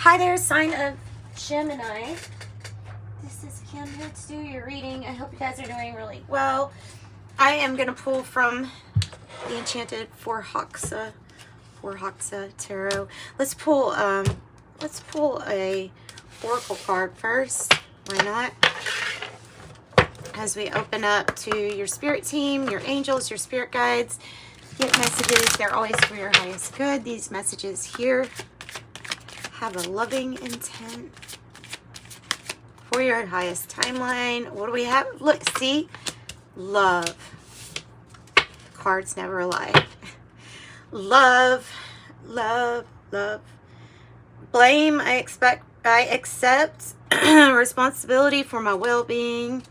Hi there, sign of Gemini. This is Kim here to do your reading. I hope you guys are doing really well. I am going to pull from the Enchanted for Hoxa Tarot. Let's pull a oracle card first. Why not? As we open up to your spirit team, your angels, your spirit guides, get messages. They're always for your highest good. These messages here have a loving intent for your highest timeline. What do we have? Look, see? Love. Cards never lie. Love, love, love. Blame. I accept responsibility for my well-being.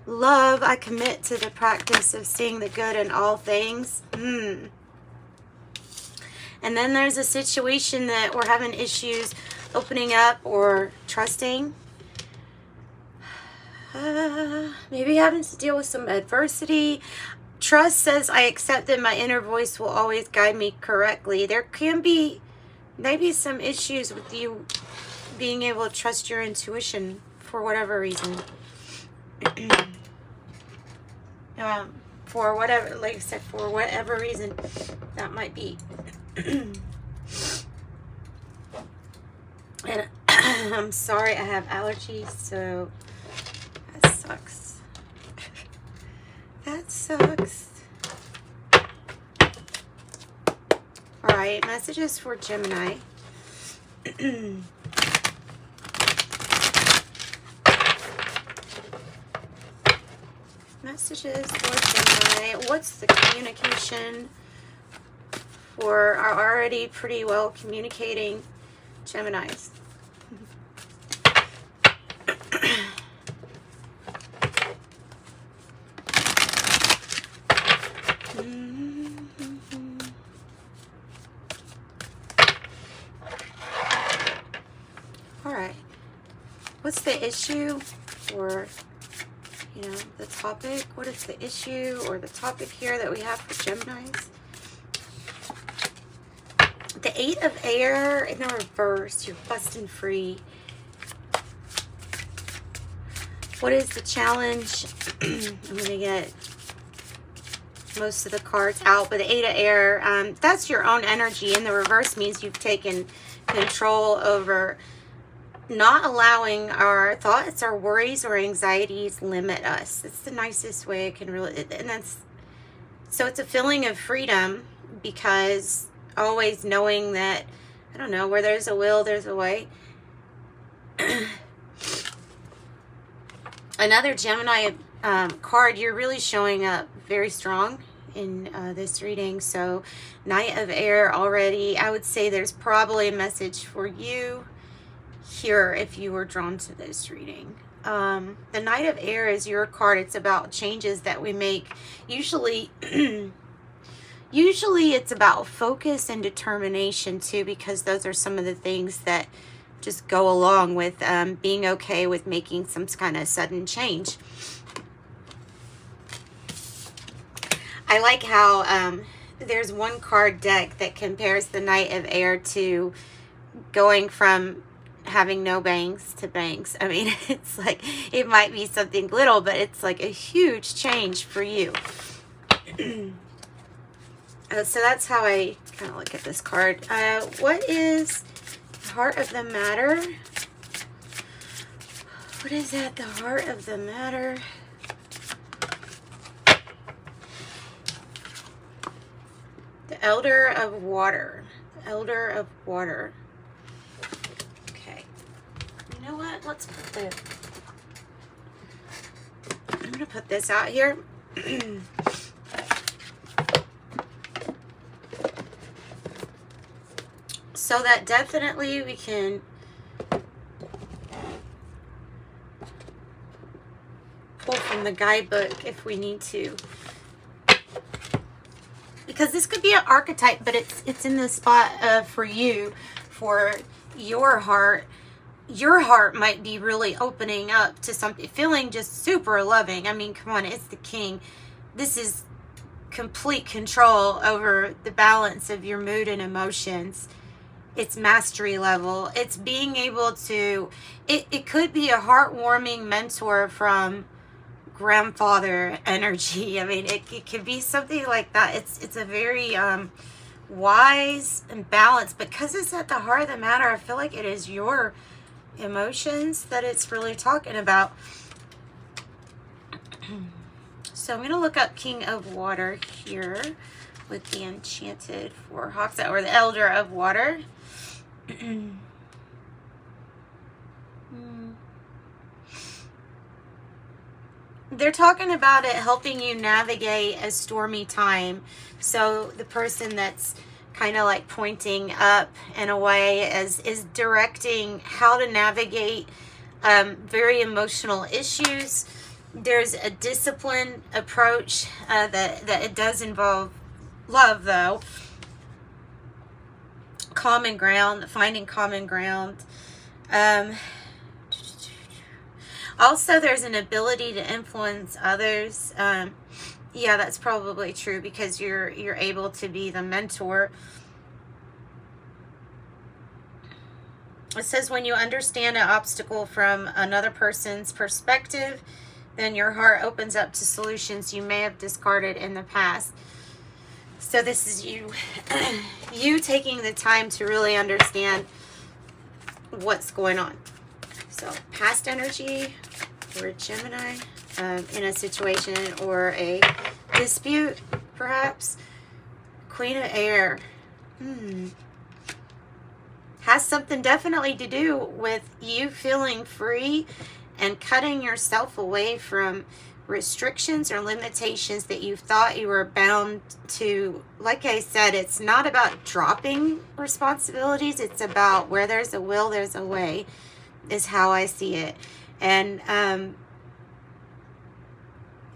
Love. I commit to the practice of seeing the good in all things. And then there's a situation that we're having issues opening up or trusting. Maybe having to deal with some adversity. Trust says, I accept that my inner voice will always guide me correctly. There can be maybe some issues with you being able to trust your intuition for whatever reason. For whatever, like I said, for whatever reason that might be. And I'm sorry, I have allergies, so that sucks. That sucks. All right, messages for Gemini. Messages for Gemini. What's the communication for our already pretty well communicating Geminis? All right. What's the issue or, you know, the topic? What is the issue or the topic here that we have for Geminis? The Eight of Air in the reverse. You're busting free. What is the challenge? I'm going to get most of the cards out, but the Eight of Air, that's your own energy. In the reverse means you've taken control over not allowing our thoughts, our worries, or anxieties limit us. It's the nicest way I can really, and that's, so it's a feeling of freedom, because always knowing that, I don't know, where there's a will, there's a way. Another Gemini card, you're really showing up very strong in this reading. So Knight of Air already, I would say there's probably a message for you here if you were drawn to this reading. The Knight of Air is your card. It's about changes that we make. Usually it's about focus and determination too, because those are some of the things that just go along with being okay with making some kind of sudden change. I like how there's one card deck that compares the Knight of Air to going from having no bangs to bangs. I mean, it's like, it might be something little, but it's like a huge change for you. So that's how I kind of look at this card. What is the heart of the matter? What is at the heart of the matter? The Elder of Water. The Elder of Water. Okay. You know what? Let's put the... I'm going to put this out here. So that definitely we can pull from the guidebook if we need to. Because this could be an archetype, but it's in the spot for you, for your heart. Your heart might be really opening up to something, feeling just super loving. I mean, come on, it's the king. This is complete control over the balance of your mood and emotions. It's mastery level. It's being able to, it could be a heartwarming mentor from grandfather energy. I mean, it could be something like that. It's a very wise and balanced, because it's at the heart of the matter. I feel like it is your emotions that it's really talking about. So I'm going to look up King of Water here with the Enchanted Four Hawks, or the Elder of Water. They're talking about it helping you navigate a stormy time. So the person that's kind of like pointing up in a way is directing how to navigate very emotional issues. There's a disciplined approach that it does involve love, though. Common ground, finding common ground. Also, there's an ability to influence others. Yeah, that's probably true, because you're able to be the mentor. It says when you understand an obstacle from another person's perspective, then your heart opens up to solutions you may have discarded in the past. So this is you, you taking the time to really understand what's going on. So past energy for Gemini in a situation or a dispute, perhaps. Queen of Air. Has something definitely to do with you feeling free and cutting yourself away from restrictions or limitations that you thought you were bound to. Like I said, it's not about dropping responsibilities. It's about where there's a will, there's a way, is how I see it. And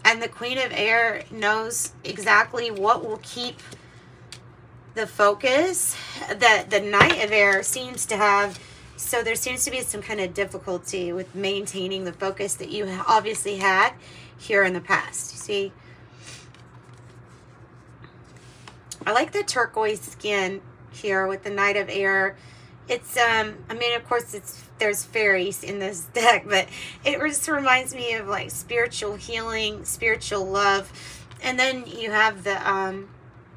the Queen of Air knows exactly what will keep the focus that the Knight of Air seems to have. So there seems to be some kind of difficulty with maintaining the focus that you obviously had here in the past. You see, I like the turquoise skin here with the Knight of Air. It's I mean, of course, there's fairies in this deck, but it just reminds me of like spiritual healing, spiritual love. And then you have the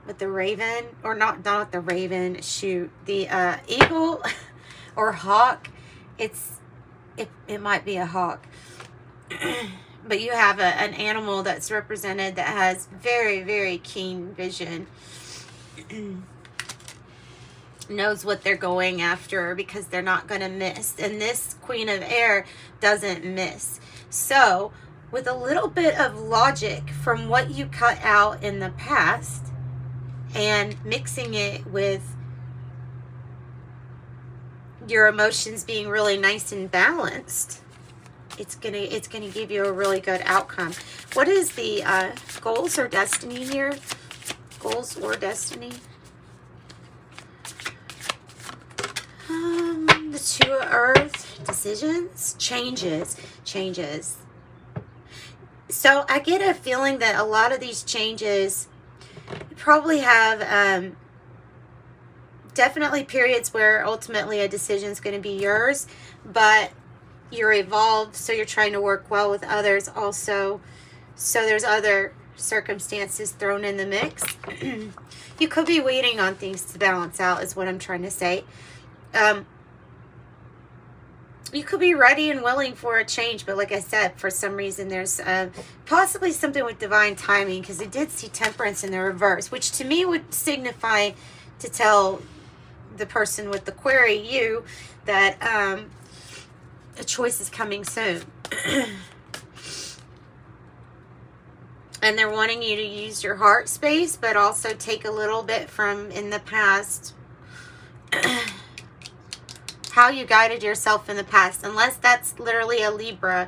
with the raven, or not the raven, shoot, the eagle or hawk. It might be a hawk. But you have an animal that's represented that has very, very keen vision. Knows what they're going after, because they're not going to miss. And this Queen of Air doesn't miss. So with a little bit of logic from what you cut out in the past and mixing it with your emotions being really nice and balanced, it's gonna give you a really good outcome. What is the goals or destiny here? Goals or destiny? The Two of Earth, decisions, changes. So I get a feeling that a lot of these changes probably have definitely periods where ultimately a decision is going to be yours, but you're evolved, so you're trying to work well with others also. So there's other circumstances thrown in the mix. You could be waiting on things to balance out, is what I'm trying to say. You could be ready and willing for a change, but like I said, for some reason there's possibly something with divine timing, because I did see Temperance in the reverse, which to me would signify to tell the person with the query, you, that a choice is coming soon. And they're wanting you to use your heart space, but also take a little bit from in the past, how you guided yourself in the past, unless that's literally a Libra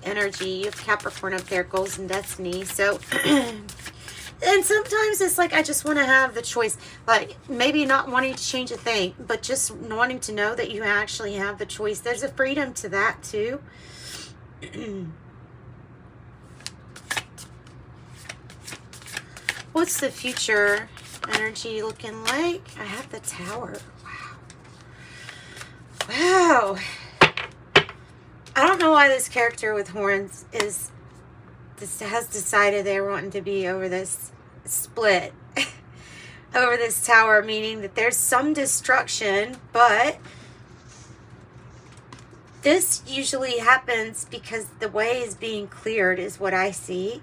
energy. You have Capricorn up there, goals and destiny. So and sometimes it's like, I just want to have the choice, like maybe not wanting to change a thing, but just wanting to know that you actually have the choice. There's a freedom to that too. What's the future energy looking like? I have the Tower. Wow. Wow. I don't know why this character with horns has decided they're wanting to be over this split. Over this Tower, meaning that there's some destruction, but this usually happens because the way is being cleared is what I see.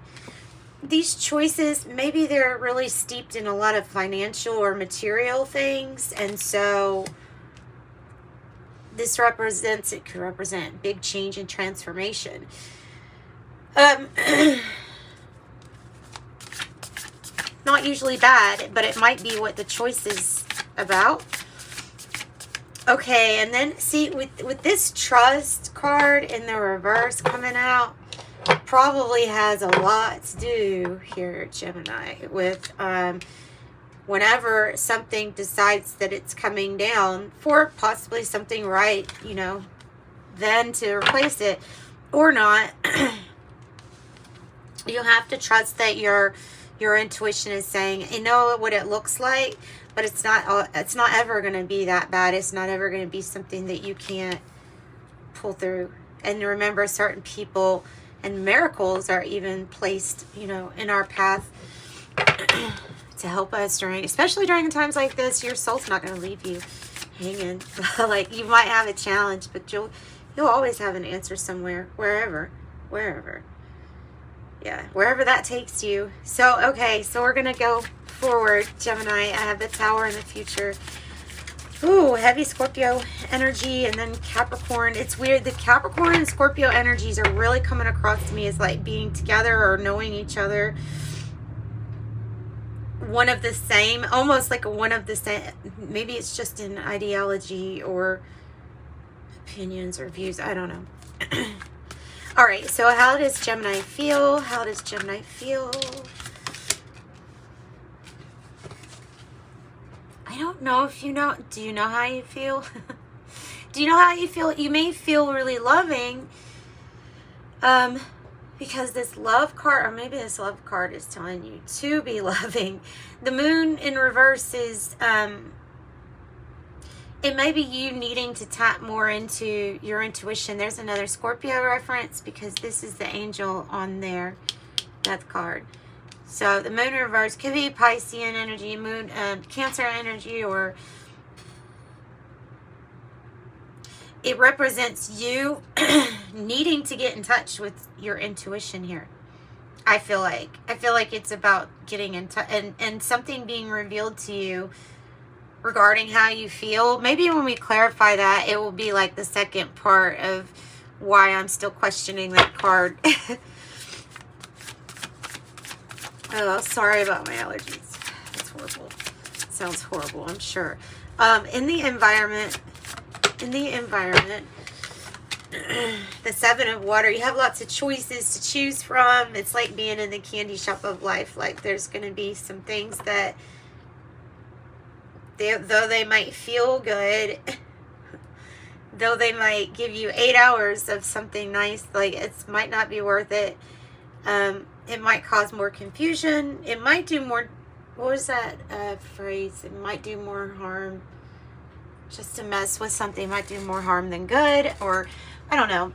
These choices, maybe they're really steeped in a lot of financial or material things, and so this represents, it could represent big change and transformation. Not usually bad, but it might be what the choice is about. Okay, and then see, with this trust card in the reverse coming out, probably has a lot to do here, Gemini, with whenever something decides that it's coming down for possibly something right, you know, then to replace it or not. You have to trust that your intuition is saying, you know what it looks like, but it's not ever going to be that bad. It's not ever going to be something that you can't pull through. And remember, certain people and miracles are even placed, you know, in our path to help us during, especially during times like this. Your soul's not going to leave you hanging. Like, you might have a challenge, but you'll always have an answer somewhere, wherever. Yeah, wherever that takes you. So, okay, so we're going to go forward, Gemini. I have the Tower in the future. Ooh, heavy Scorpio energy, and then Capricorn. It's weird. The Capricorn and Scorpio energies are really coming across to me as like being together or knowing each other. One of the same, almost like a one of the same. Maybe it's just in ideology or opinions or views. I don't know. All right, so how does Gemini feel? How does Gemini feel? I don't know if you know. Do you know how you feel? Do you know how you feel? You may feel really loving because this love card, or maybe this love card is telling you to be loving. The moon in reverse is, it may be you needing to tap more into your intuition. There's another Scorpio reference because this is the angel on their death card. So the moon in reverse could be Piscean energy, moon, Cancer energy, or it represents you needing to get in touch with your intuition here. I feel like it's about getting in touch and something being revealed to you regarding how you feel. Maybe when we clarify that, it will be like the second part of why I'm still questioning that card. Oh, sorry about my allergies. That's horrible. Sounds horrible, I'm sure. In the environment, the Seven of Water, you have lots of choices to choose from. It's like being in the candy shop of life. Like, there's going to be some things that, though they might feel good, though they might give you 8 hours of something nice, like, it might not be worth it. It might cause more confusion. It might do more, what was that phrase? It might do more harm. Just to mess with something might do more harm than good, or I don't know.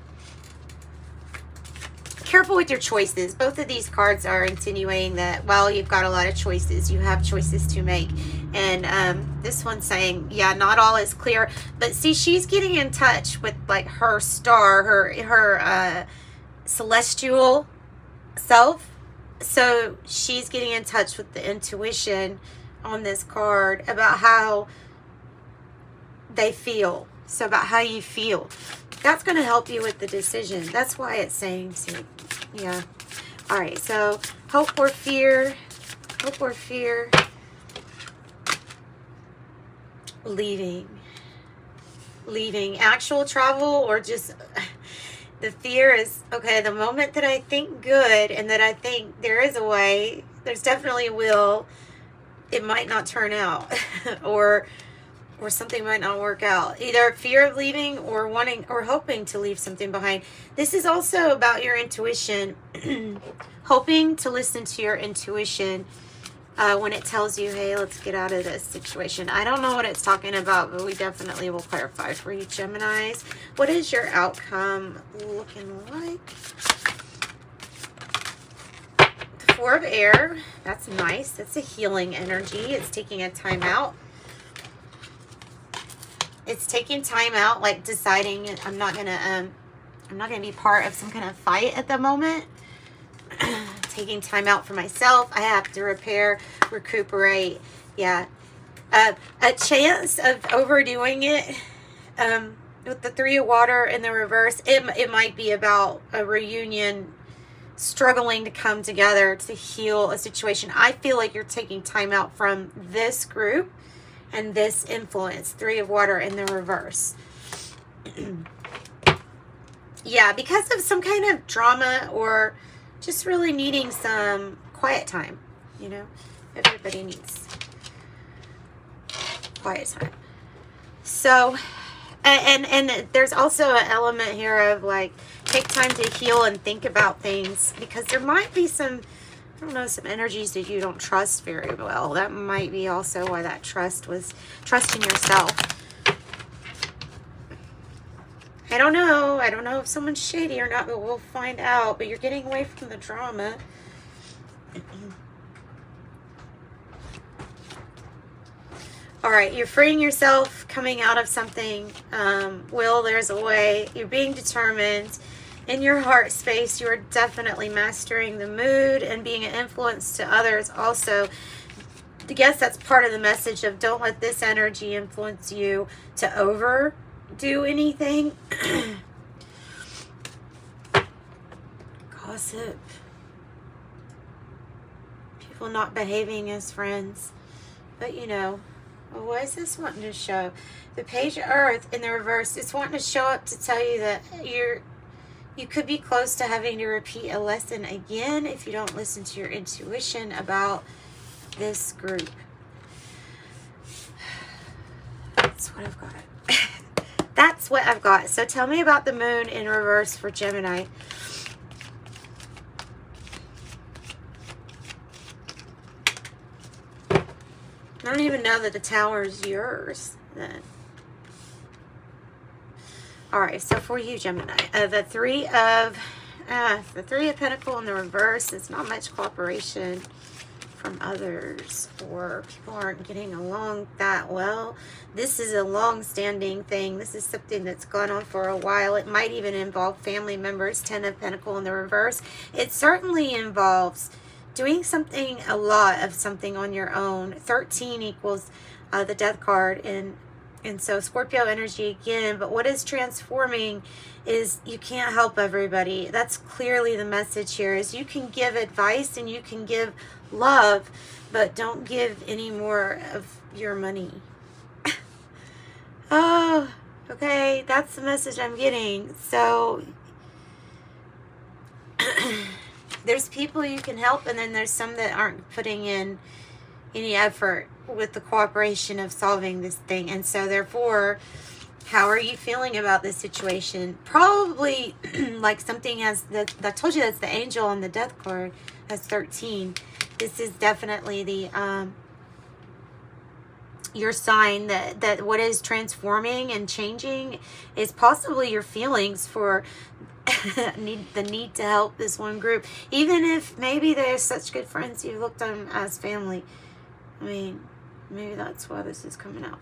Careful with your choices. Both of these cards are insinuating that, well, you've got a lot of choices. You have choices to make. And this one's saying, yeah, not all is clear. But see, she's getting in touch with like her star, her celestial self. So she's getting in touch with the intuition on this card about how they feel. So about how you feel. That's going to help you with the decision. That's why it's saying to, yeah. All right, so hope or fear. Hope or fear. Leaving. Actual travel, or just the fear is, okay, the moment that I think good and that I think there is a way, there's definitely a will, it might not turn out. or something might not work out. Either fear of leaving or wanting or hoping to leave something behind. This is also about your intuition. Hoping to listen to your intuition. when it tells you, hey, let's get out of this situation. I don't know what it's talking about, but we definitely will clarify for you, Geminis. What is your outcome looking like? The Four of Air. That's nice. That's a healing energy. It's taking a time out. It's taking time out, like deciding I'm not gonna be part of some kind of fight at the moment. Taking time out for myself. I have to repair, recuperate. Yeah. A chance of overdoing it. With the Three of Water in the reverse, it might be about a reunion, struggling to come together to heal a situation. I feel like you're taking time out from this group and this influence. Three of Water in the reverse. Yeah, because of some kind of drama or just really needing some quiet time. You know, everybody needs quiet time. So, and there's also an element here of like, take time to heal and think about things, because there might be some, I don't know, some energies that you don't trust very well. That might be also why that trust was trusting yourself. I don't know. I don't know if someone's shady or not, but we'll find out. But you're getting away from the drama. All right, you're freeing yourself, coming out of something. Will, there's a way. You're being determined. In your heart space, you are definitely mastering the mood and being an influence to others. Also, I guess that's part of the message of don't let this energy influence you to overdo anything. Gossip. People not behaving as friends. But you know, well, what is this wanting to show? The Page of Earth in the reverse, it's wanting to show up to tell you that you could be close to having to repeat a lesson again if you don't listen to your intuition about this group. That's what I've got. That's what I've got. So tell me about the moon in reverse for Gemini. I don't even know that the tower is yours then. All right, so for you, Gemini, the Three of Pentacles in the reverse is not much cooperation from others, or people aren't getting along that well. This is a long-standing thing. This is something that's gone on for a while. It might even involve family members. 10 of Pentacles in the reverse. It certainly involves doing something, a lot of something on your own. 13 equals the Death card, and so Scorpio energy again. But what is transforming is you can't help everybody. That's clearly the message here, is you can give advice and you can give love, but don't give any more of your money. Oh, okay, that's the message I'm getting. So there's people you can help, and then there's some that aren't putting in any effort with the cooperation of solving this thing. And so therefore, how are you feeling about this situation? Probably like something has, I told you that's the angel on the Death card, has 13. This is definitely the your sign that what is transforming and changing is possibly your feelings for the need to help this one group, even if maybe they're such good friends you looked at them as family. I mean, maybe that's why this is coming out.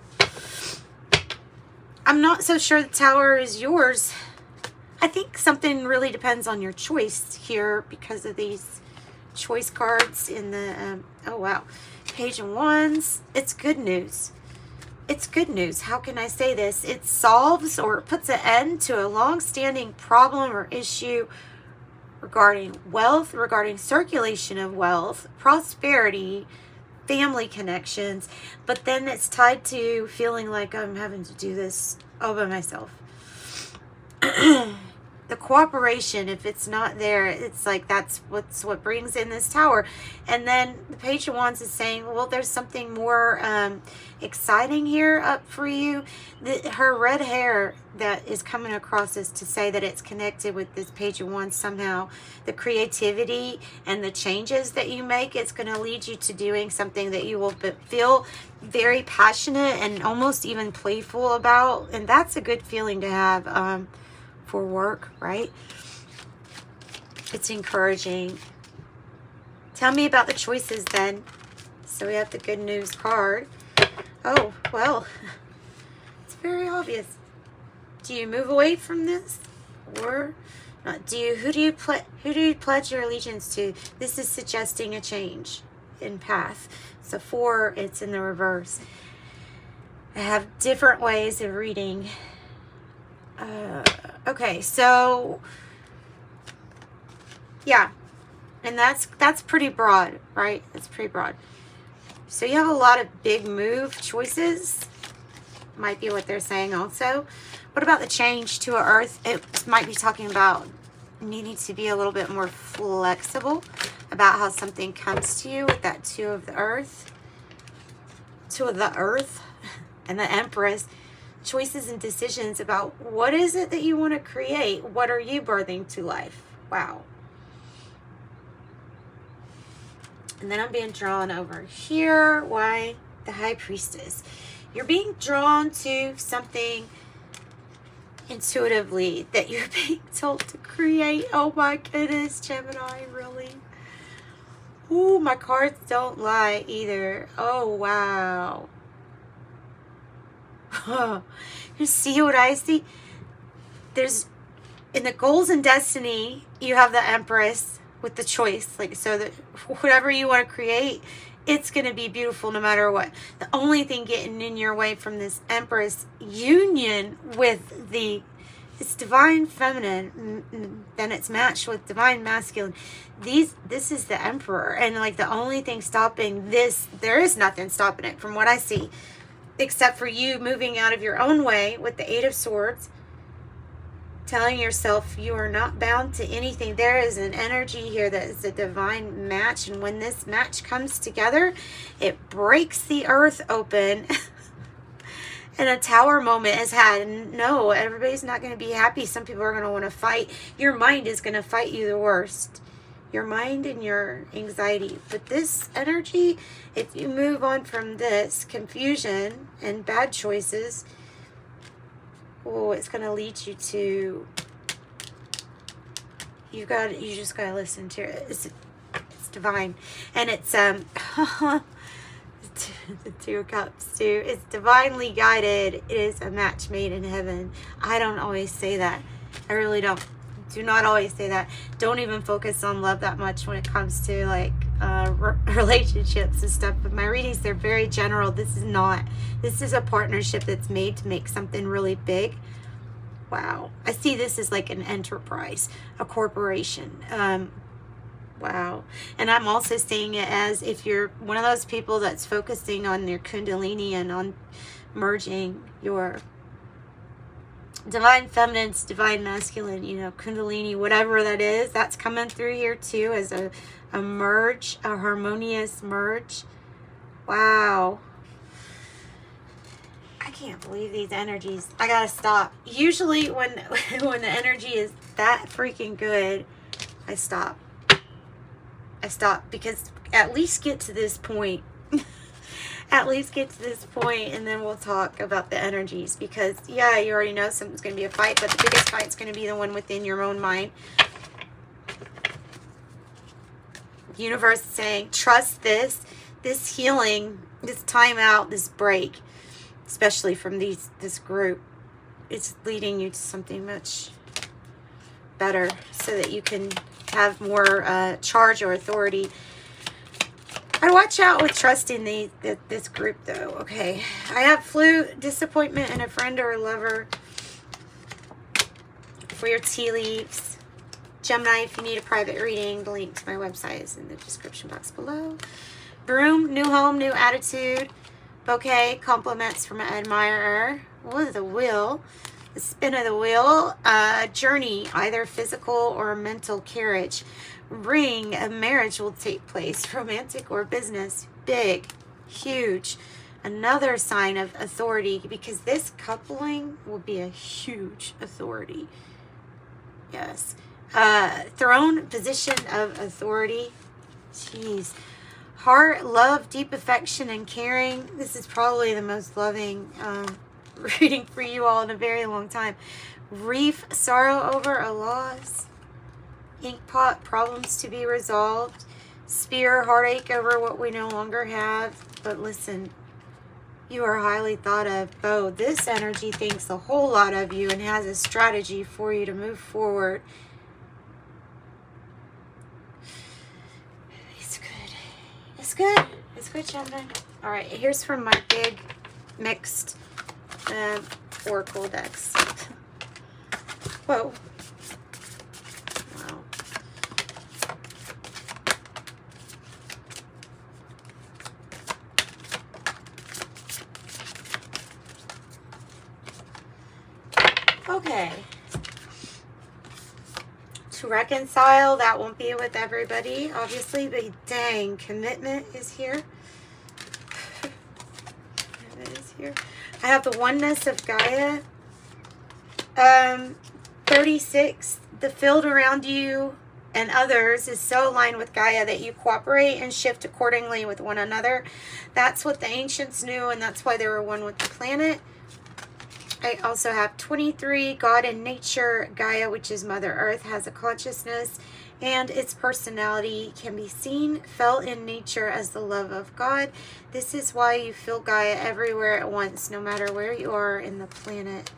I'm not so sure the tower is yours. I think something really depends on your choice here because of these choice cards in the oh wow, Page of Wands. It's good news. It's good news. How can I say this? It solves or puts an end to a long-standing problem or issue regarding wealth, regarding circulation of wealth, prosperity, family connections, but then it's tied to feeling like I'm having to do this all by myself. the cooperation, if it's not there, it's like that's what brings in this Tower. And then the Page of Wands is saying, well, there's something more exciting here up for you. Her red hair that is coming across is to say that it's connected with this Page of Wands somehow. The creativity and the changes that you make, it's going to lead you to doing something that you will feel very passionate and almost even playful about. And that's a good feeling to have for work, right? It's encouraging. Tell me about the choices then. So we have the good news card. Oh, well, it's very obvious. Do you move away from this or not? Who do you pledge your allegiance to? This is suggesting a change in path. So 4, it's in the reverse. I have different ways of reading. Okay, so yeah, and that's pretty broad, right? That's pretty broad. So you have a lot of big move choices, might be what they're saying also. What about the change to Earth? It might be talking about needing to be a little bit more flexible about how something comes to you with that 2 of the Earth. 2 of the Earth and the Empress. Choices and decisions about what is it that you want to create. What are you birthing to life? Wow. And then I'm being drawn over here. Why? The High Priestess. You're being drawn to something intuitively that you're being told to create. Oh my goodness, Gemini, really? Ooh, my cards don't lie either. Oh, wow. You see what I see? There's, in the goals and destiny, you have the Empress with the choice. Like, so that whatever you want to create, it's going to be beautiful no matter what. The only thing getting in your way from this Empress union with it's divine feminine, then it's matched with divine masculine. This is the Emperor. And like the only thing stopping this, there is nothing stopping it from what I see. Except for you moving out of your own way with the 8 of Swords, telling yourself you are not bound to anything. There is an energy here that is a divine match, and when this match comes together, it breaks the earth open. And a Tower moment has had. No, everybody's not going to be happy. Some people are going to want to fight. Your mind is going to fight you the worst. Your mind and your anxiety. But this energy, if you move on from this confusion and bad choices, oh, it's going to lead you to, you just got to listen to it. It's divine. And it's the 2 of Cups too. It's divinely guided. It is a match made in heaven. I don't always say that. I really don't. Do not always say that. Don't even focus on love that much when it comes to like relationships and stuff. But my readings, they're very general. This is not. This is a partnership that's made to make something really big. Wow. I see this as like an enterprise, a corporation. Wow. And I'm also seeing it as if you're one of those people that's focusing on your Kundalini and on merging your divine feminine's divine masculine, you know, Kundalini, whatever that is, that's coming through here too as a merge, a harmonious merge. Wow. I can't believe these energies. I gotta stop. Usually when the energy is that freaking good, I stop. Because at least get to this point. At least get to this point, and then we'll talk about the energies. Because, yeah, you already know something's going to be a fight, but the biggest fight's going to be the one within your own mind. The universe is saying, trust this healing, this time out, this break, especially from this group. It's leading you to something much better so that you can have more charge or authority. I watch out with trusting this group, though. Okay, I have flu, disappointment, and a friend or a lover for your tea leaves. Gemini, if you need a private reading, the link to my website is in the description box below. Broom, new home, new attitude. Bouquet, compliments from an admirer. Oh, the Wheel. The spin of the wheel, journey, either physical or mental carriage. Ring, a marriage will take place, romantic or business, big, huge. Another sign of authority, because this coupling will be a huge authority. Yes. Throne, position of authority. Jeez. Heart, love, deep affection, and caring. This is probably the most loving reading for you all in a very long time. Reef, sorrow over a loss. Inkpot, problems to be resolved. Spear, heartache over what we no longer have. But listen, you are highly thought of. Bow, this energy thinks a whole lot of you and has a strategy for you to move forward. It's good. It's good. It's good, gentlemen. All right, here's from my big mixed oracle decks. Whoa. Wow. Okay. To reconcile, that won't be with everybody, obviously, but dang, commitment is here. Commitment is here. I have the oneness of Gaia. 36, the field around you and others is so aligned with Gaia that you cooperate and shift accordingly with one another. That's what the ancients knew, and that's why they were one with the planet. I also have 23, God and nature. Gaia, which is Mother Earth, has a consciousness, and its personality can be seen, felt in nature as the love of God. This is why you feel Gaia everywhere at once, no matter where you are in the planet.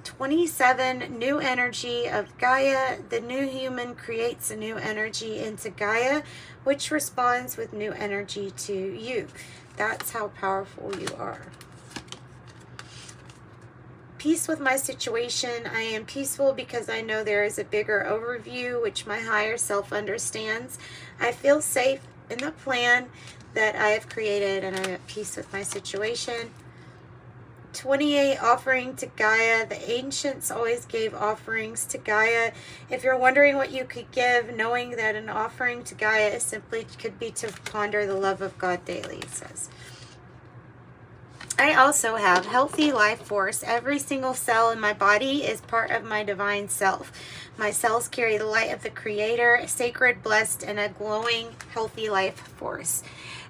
27, new energy of Gaia. The new human creates a new energy into Gaia, which responds with new energy to you. That's how powerful you are. Peace with my situation. I am peaceful because I know there is a bigger overview, which my higher self understands. I feel safe in the plan that I have created, and I'm at peace with my situation. 28, offering to Gaia. The ancients always gave offerings to Gaia. If you're wondering what you could give, knowing that an offering to Gaia is simply could be to ponder the love of God daily, it says. I also have healthy life force. Every single cell in my body is part of my divine self. My cells carry the light of the Creator, sacred, blessed, and a glowing, healthy life force.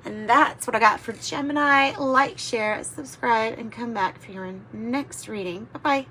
And that's what I got for Gemini. Like, share, subscribe, and come back for your next reading. Bye-bye.